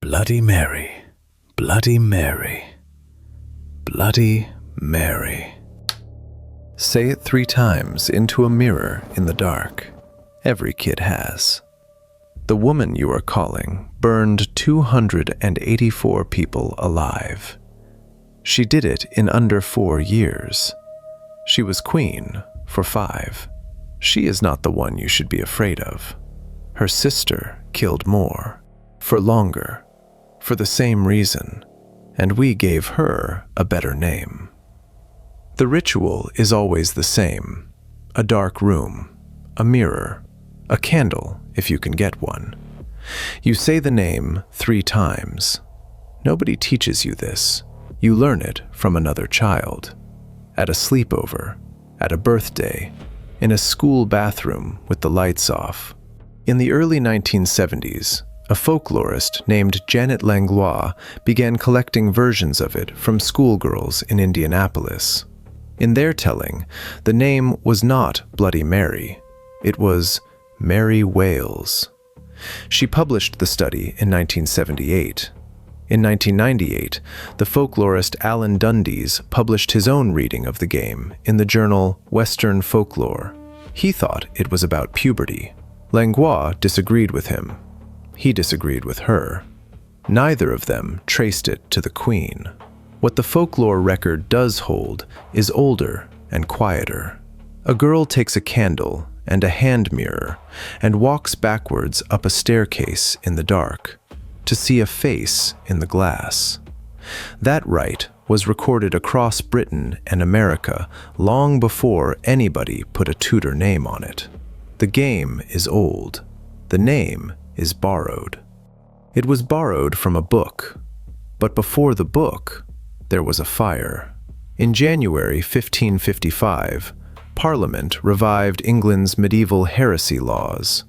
Bloody Mary, Bloody Mary, Bloody Mary. Say it 3 times into a mirror in the dark. Every kid has. The woman you are calling burned 284 people alive. She did it in under 4 years. She was queen for 5. She is not the one you should be afraid of. Her sister killed more, for longer, for the same reason, and we gave her a better name. The ritual is always the same: a dark room, a mirror, a candle if you can get one. You say the name 3 times. Nobody teaches you this. You learn it from another child. At a sleepover, at a birthday, in a school bathroom with the lights off. In the early 1970s, a folklorist named Janet Langlois began collecting versions of it from schoolgirls in Indianapolis. In their telling, the name was not Bloody Mary. It was Mary Wales. She published the study in 1978. In 1998, the folklorist Alan Dundes published his own reading of the game in the journal Western Folklore. He thought it was about puberty. Langlois disagreed with him. He disagreed with her. Neither of them traced it to the queen. What the folklore record does hold is older and quieter. A girl takes a candle and a hand mirror and walks backwards up a staircase in the dark to see a face in the glass. That rite was recorded across Britain and America long before anybody put a Tudor name on it. The game is old. The name is borrowed. It was borrowed from a book, but before the book, there was a fire. In January 1555, Parliament revived England's medieval heresy laws.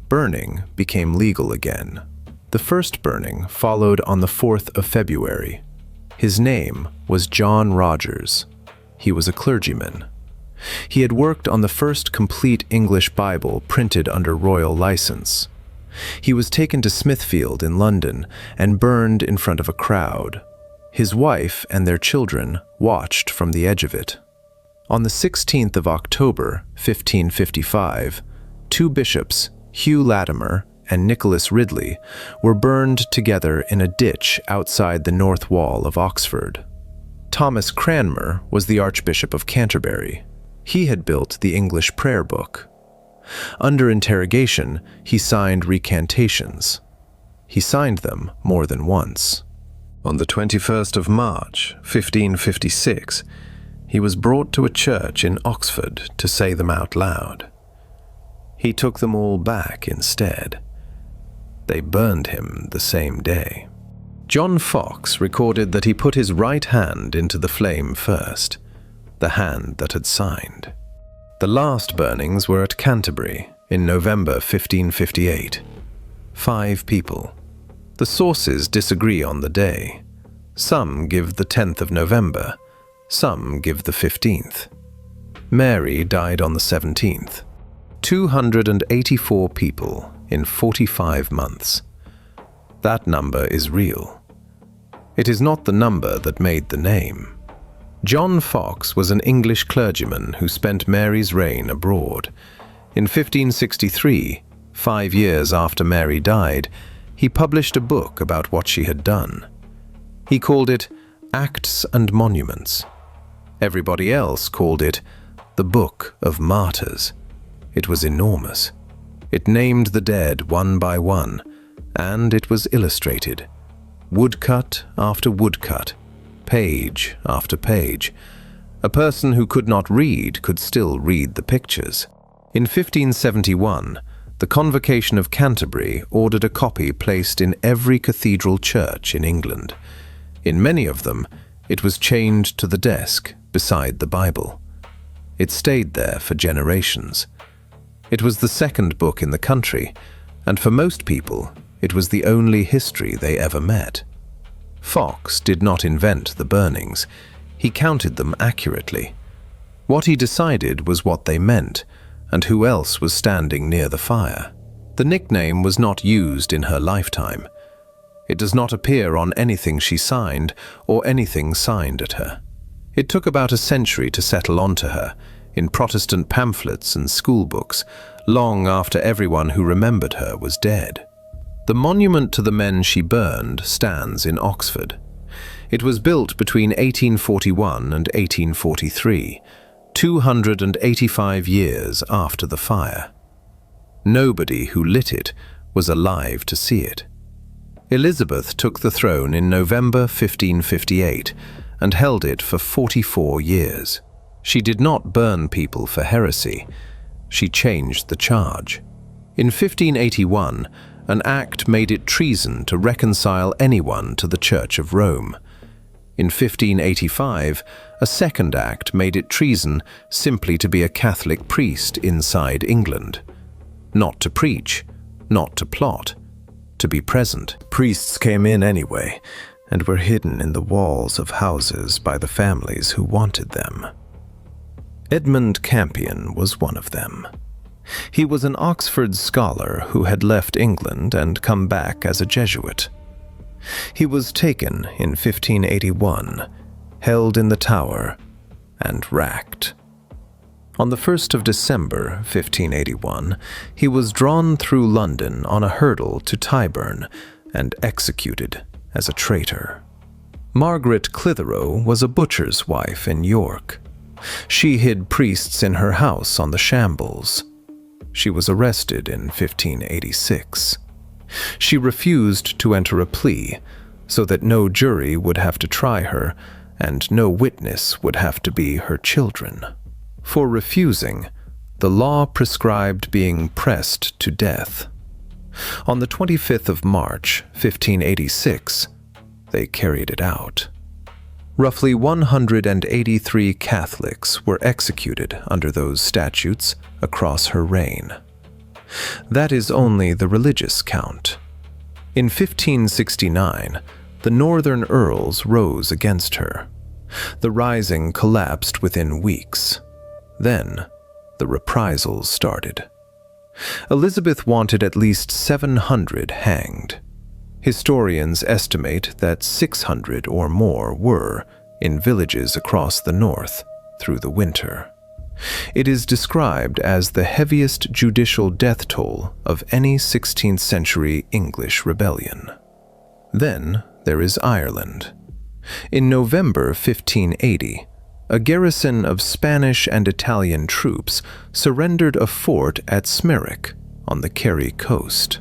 Burning became legal again. The first burning followed on the 4th of February. His name was John Rogers. He was a clergyman. He had worked on the first complete English Bible printed under royal license. He was taken to Smithfield in London and burned in front of a crowd. His wife and their children watched from the edge of it. On the 16th of October, 1555, 2 bishops, Hugh Latimer and Nicholas Ridley, were burned together in a ditch outside the north wall of Oxford. Thomas Cranmer was the Archbishop of Canterbury. He had built the English prayer book. Under interrogation, he signed recantations. He signed them more than once. On the 21st of March, 1556, he was brought to a church in Oxford to say them out loud. He took them all back instead. They burned him the same day. John Fox recorded that he put his right hand into the flame first, the hand that had signed. The last burnings were at Canterbury in November 1558. 5 people. The sources disagree on the day. Some give the 10th of November, some give the 15th. Mary died on the 17th. 284 people in 45 months. That number is real. It is not the number that made the name. John Fox was an English clergyman who spent Mary's reign abroad. In 1563, 5 years after Mary died, he published a book about what she had done. He called it Acts and Monuments. Everybody else called it the Book of Martyrs. It was enormous. It named the dead one by one, and it was illustrated. Woodcut after woodcut, page after page. A person who could not read could still read the pictures. In 1571, the Convocation of Canterbury ordered a copy placed in every cathedral church in England. In many of them, it was chained to the desk beside the Bible. It stayed there for generations. It was the second book in the country, and for most people, it was the only history they ever met. Fox did not invent the burnings. He counted them accurately. What he decided was what they meant, and who else was standing near the fire. The nickname was not used in her lifetime. It does not appear on anything she signed or anything signed at her. It took about a century to settle onto her, in Protestant pamphlets and schoolbooks, long after everyone who remembered her was dead. The monument to the men she burned stands in Oxford. It was built between 1841 and 1843, 285 years after the fire. Nobody who lit it was alive to see it. Elizabeth took the throne in November 1558 and held it for 44 years. She did not burn people for heresy. She changed the charge. In 1581, an act made it treason to reconcile anyone to the Church of Rome. In 1585, a second act made it treason simply to be a Catholic priest inside England. Not to preach, not to plot, to be present. Priests came in anyway, and were hidden in the walls of houses by the families who wanted them. Edmund Campion was one of them. He was an Oxford scholar who had left England and come back as a Jesuit. He was taken in 1581, held in the Tower, and racked. On the 1st of December 1581, he was drawn through London on a hurdle to Tyburn and executed as a traitor. Margaret Clitheroe was a butcher's wife in York. She hid priests in her house on the Shambles. She was arrested in 1586. She refused to enter a plea so that no jury would have to try her and no witness would have to be her children. For refusing, the law prescribed being pressed to death. On the 25th of March, 1586, they carried it out. Roughly 183 Catholics were executed under those statutes across her reign. That is only the religious count. In 1569, the northern earls rose against her. The rising collapsed within weeks. Then, the reprisals started. Elizabeth wanted at least 700 hanged. Historians estimate that 600 or more were in villages across the north through the winter. It is described as the heaviest judicial death toll of any 16th century English rebellion. Then there is Ireland. In November 1580, a garrison of Spanish and Italian troops surrendered a fort at Smerwick on the Kerry coast.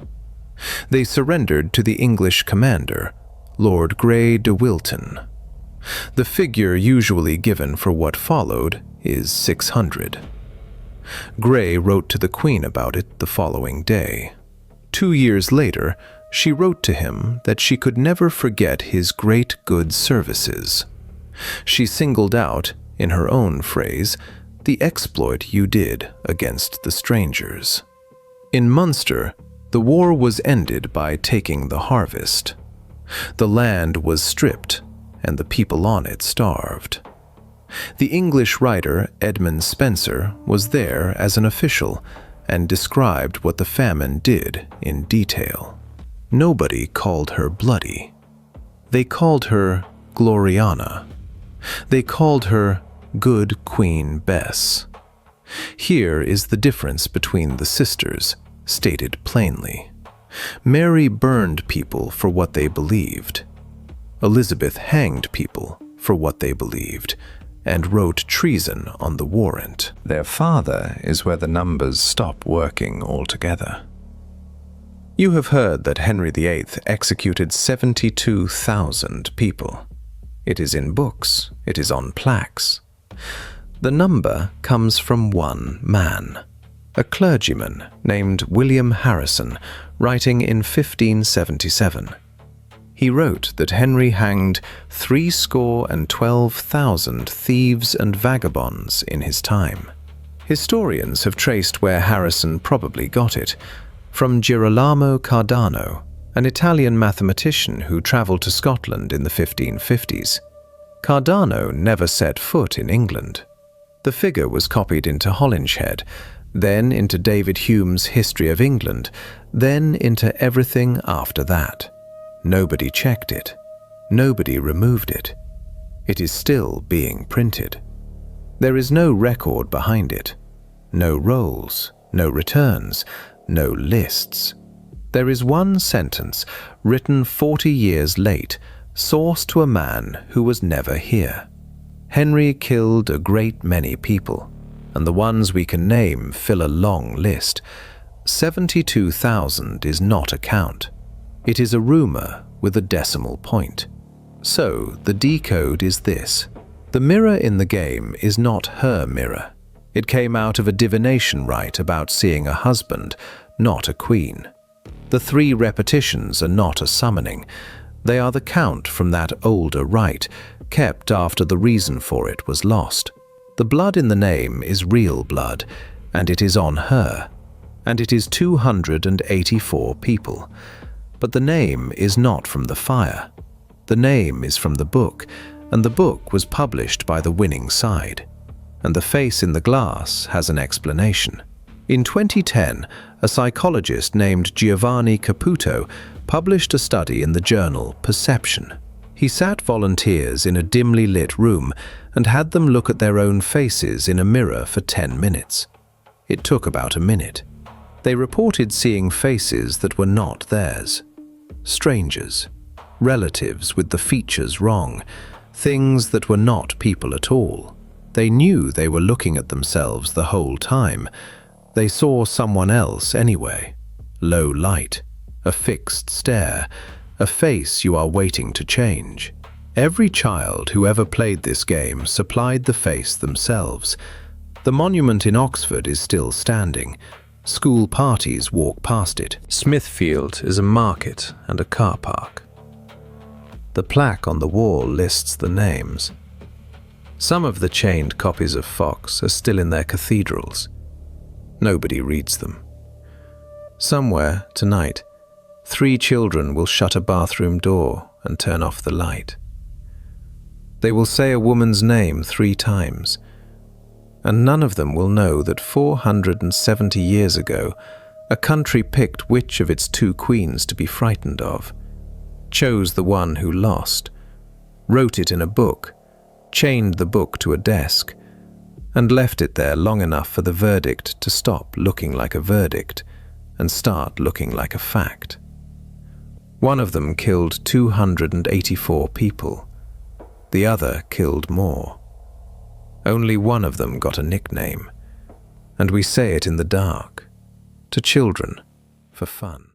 They surrendered to the English commander, Lord Grey de Wilton. The figure usually given for what followed is 600. Grey wrote to the Queen about it the following day. 2 years later, she wrote to him that she could never forget his great good services. She singled out, in her own phrase, the exploit you did against the strangers. In Munster, the war was ended by taking the harvest. The land was stripped, and the people on it starved. The English writer Edmund Spenser was there as an official and described what the famine did in detail. Nobody called her bloody. They called her Gloriana. They called her Good Queen Bess. Here is the difference between the sisters, stated plainly. Mary burned people for what they believed. Elizabeth hanged people for what they believed and wrote treason on the warrant. Their father is where the numbers stop working altogether. You have heard that Henry VIII executed 72,000 people. It is in books, it is on plaques. The number comes from one man, a clergyman named William Harrison, writing in 1577. He wrote that Henry hanged 312,000 thieves and vagabonds in his time. Historians have traced where Harrison probably got it, from Girolamo Cardano, an Italian mathematician who traveled to Scotland in the 1550s. Cardano never set foot in England. The figure was copied into Holinshed, then into David Hume's History of England, then into everything after that. Nobody checked it. Nobody removed it. It is still being printed. There is no record behind it. No rolls, no returns, no lists. There is one sentence, written 40 years late, sourced to a man who was never here. Henry killed a great many people, and the ones we can name fill a long list. 72,000 is not a count. It is a rumor with a decimal point. So the decode is this. The mirror in the game is not her mirror. It came out of a divination rite about seeing a husband, not a queen. The 3 repetitions are not a summoning. They are the count from that older rite, kept after the reason for it was lost. The blood in the name is real blood, and it is on her. And it is 284 people. But the name is not from the fire. The name is from the book, and the book was published by the winning side. And the face in the glass has an explanation. In 2010, a psychologist named Giovanni Caputo published a study in the journal Perception. He sat volunteers in a dimly lit room and had them look at their own faces in a mirror for 10 minutes. It took about a minute. They reported seeing faces that were not theirs. Strangers, relatives with the features wrong, things that were not people at all. They knew they were looking at themselves the whole time. They saw someone else anyway. Low light, a fixed stare, a face you are waiting to change. Every child who ever played this game supplied the face themselves. The monument in Oxford is still standing. School parties walk past it. Smithfield is a market and a car park. The plaque on the wall lists the names. Some of the chained copies of Fox are still in their cathedrals. Nobody reads them. Somewhere, tonight, 3 children will shut a bathroom door and turn off the light. They will say a woman's name 3 times, and none of them will know that 470 years ago, a country picked which of its 2 queens to be frightened of, chose the one who lost, wrote it in a book, chained the book to a desk, and left it there long enough for the verdict to stop looking like a verdict and start looking like a fact. One of them killed 284 people. The other killed more. Only one of them got a nickname, and we say it in the dark, to children, for fun.